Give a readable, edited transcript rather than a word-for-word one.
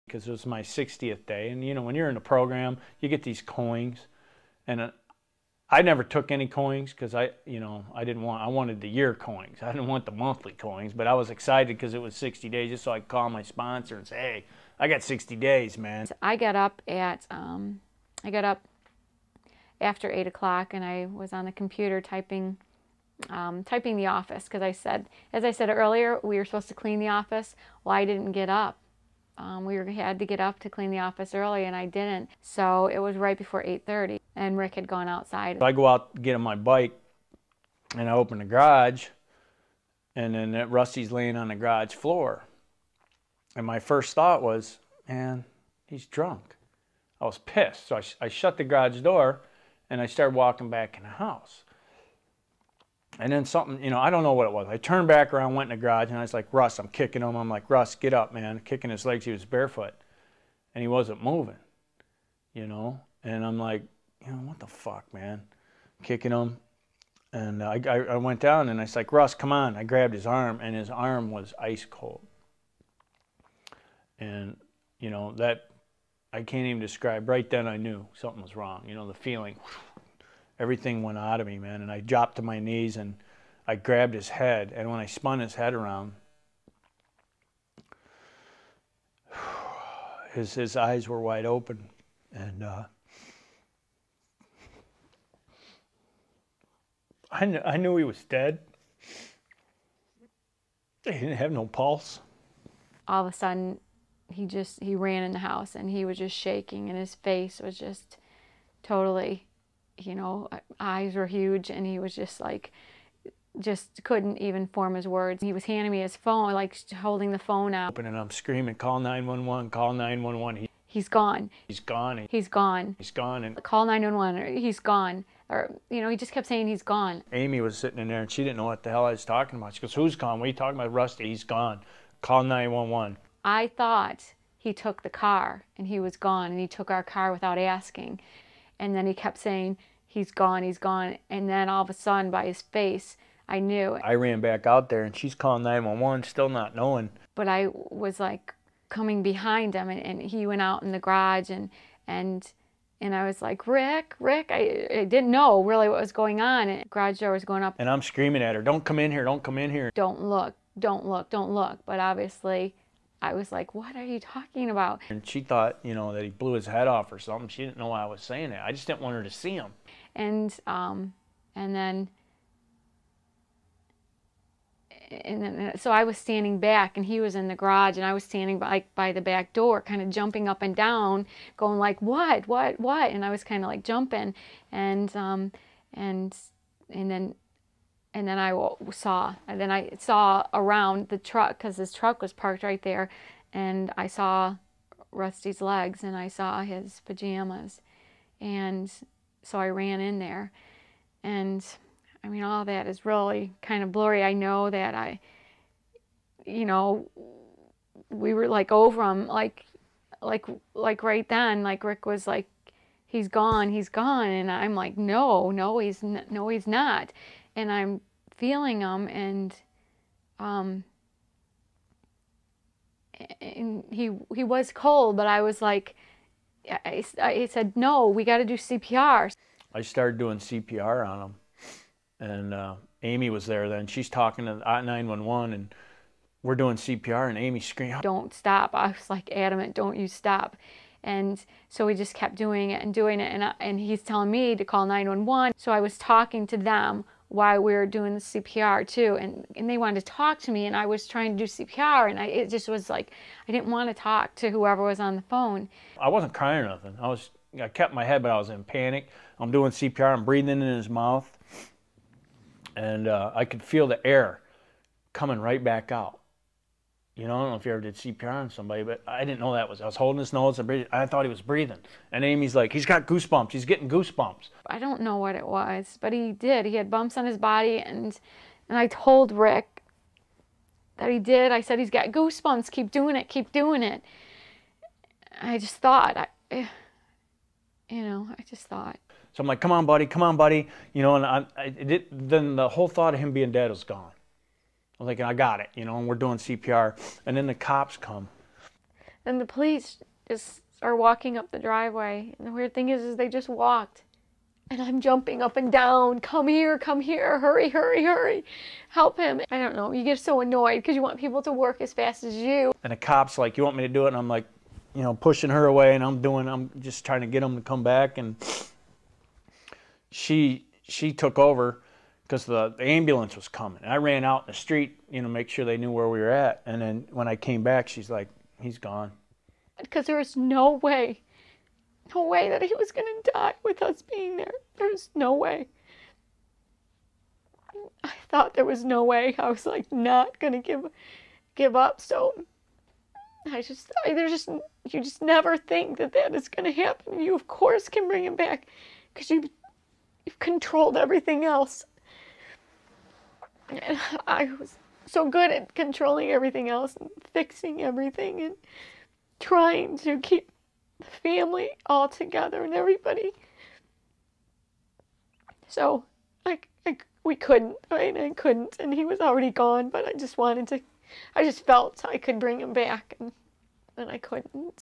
because it was my 60th day. And, you know, when you're in the program, you get these coins. And I never took any coins because I wanted the year coins. I didn't want the monthly coins, but I was excited because it was 60 days just so I could call my sponsor and say, hey, I got 60 days, man. I got up after 8 o'clock and I was on the computer typing the office because as I said earlier, we were supposed to clean the office. Well, I didn't get up. We had to get up to clean the office early and I didn't. So it was right before 8:30 and Rick had gone outside. I go out to get on my bike and I open the garage and then Rusty's laying on the garage floor. And my first thought was, man, he's drunk. I was pissed. So I shut the garage door and I started walking back in the house. And then something, you know, I don't know what it was. I turned back around, went in the garage, and I was like, Russ, I'm kicking him. I'm like, Russ, get up, man. Kicking his legs. He was barefoot. And he wasn't moving, you know. And I'm like, you know, what the fuck, man? Kicking him. And I went down, and I was like, Russ, come on. I grabbed his arm, and his arm was ice cold. And, you know, that, I can't even describe. Right then I knew something was wrong. You know, the feeling, everything went out of me, man. And I dropped to my knees and I grabbed his head. And when I spun his head around, his eyes were wide open. And I knew he was dead. He didn't have no pulse. All of a sudden, he ran in the house and he was just shaking and his face was just totally, you know, eyes were huge and he was just like, just couldn't even form his words. He was handing me his phone, like holding the phone out. And I'm screaming, call 911, call 911. He's gone. He's gone. He's gone. He's gone. And call 911, he's gone. Or, you know, he just kept saying he's gone. Amy was sitting in there and she didn't know what the hell I was talking about. She goes, who's gone? What are you talking about? Rusty, he's gone. Call 911. I thought he took the car and he was gone and he took our car without asking. And then he kept saying, he's gone, he's gone. And then all of a sudden by his face, I knew. I ran back out there and she's calling 911, still not knowing. But I was like coming behind him and he went out in the garage and I was like, Rick, I didn't know really what was going on. And the garage door was going up. And I'm screaming at her, don't come in here, don't come in here. Don't look, don't look, don't look. But obviously, I was like, what are you talking about? And she thought, you know, that he blew his head off or something. She didn't know why I was saying that. I just didn't want her to see him. And then so I was standing back and he was in the garage and I was standing by the back door kind of jumping up and down going like what and I was kind of like jumping and then I saw around the truck because his truck was parked right there and I saw Rusty's legs and I saw his pajamas and so I ran in there and I mean, all that is really kind of blurry. I know that you know, we were like over him, like right then, like Rick was like, he's gone, and I'm like, no, he's not, and I'm feeling him, and he was cold, but I was like, I said, no, we got to do CPR. I started doing CPR on him. And Amy was there then. She's talking to 911 and we're doing CPR and Amy's screaming, don't stop. I was like adamant, don't you stop. And so we just kept doing it and he's telling me to call 911. So I was talking to them while we were doing the CPR too. And they wanted to talk to me and I was trying to do CPR and it just was like, I didn't want to talk to whoever was on the phone. I wasn't crying or nothing. I kept my head, but I was in panic. I'm doing CPR, I'm breathing in his mouth. And I could feel the air coming right back out. You know, I don't know if you ever did CPR on somebody, but I didn't know that was. I was holding his nose and breathing. I thought he was breathing. And Amy's like, he's got goosebumps. He's getting goosebumps. I don't know what it was, but he did. He had bumps on his body, and I told Rick that he did. I said, he's got goosebumps. Keep doing it. Keep doing it. I just thought, I just thought. So I'm like, come on, buddy, you know, and then the whole thought of him being dead was gone. I was like, I got it, you know, and we're doing CPR, and then the cops come. And the police just are walking up the driveway. And the weird thing is they just walked. And I'm jumping up and down. Come here, hurry, hurry, hurry. Help him. I don't know. You get so annoyed because you want people to work as fast as you. And the cop's like, you want me to do it? And I'm like, you know, pushing her away, and I'm just trying to get them to come back. And she took over because the ambulance was coming. And I ran out in the street, you know, make sure they knew where we were at. And then when I came back, she's like, he's gone. Because there was no way that he was going to die with us being there. There was no way. I thought there was no way. I was like not going to give up. So you just never think that is going to happen. You of course can bring him back because you've controlled everything else. And I was so good at controlling everything else and fixing everything and trying to keep the family all together and everybody. So we couldn't, right? I couldn't, and he was already gone, but I just felt I could bring him back, and I couldn't.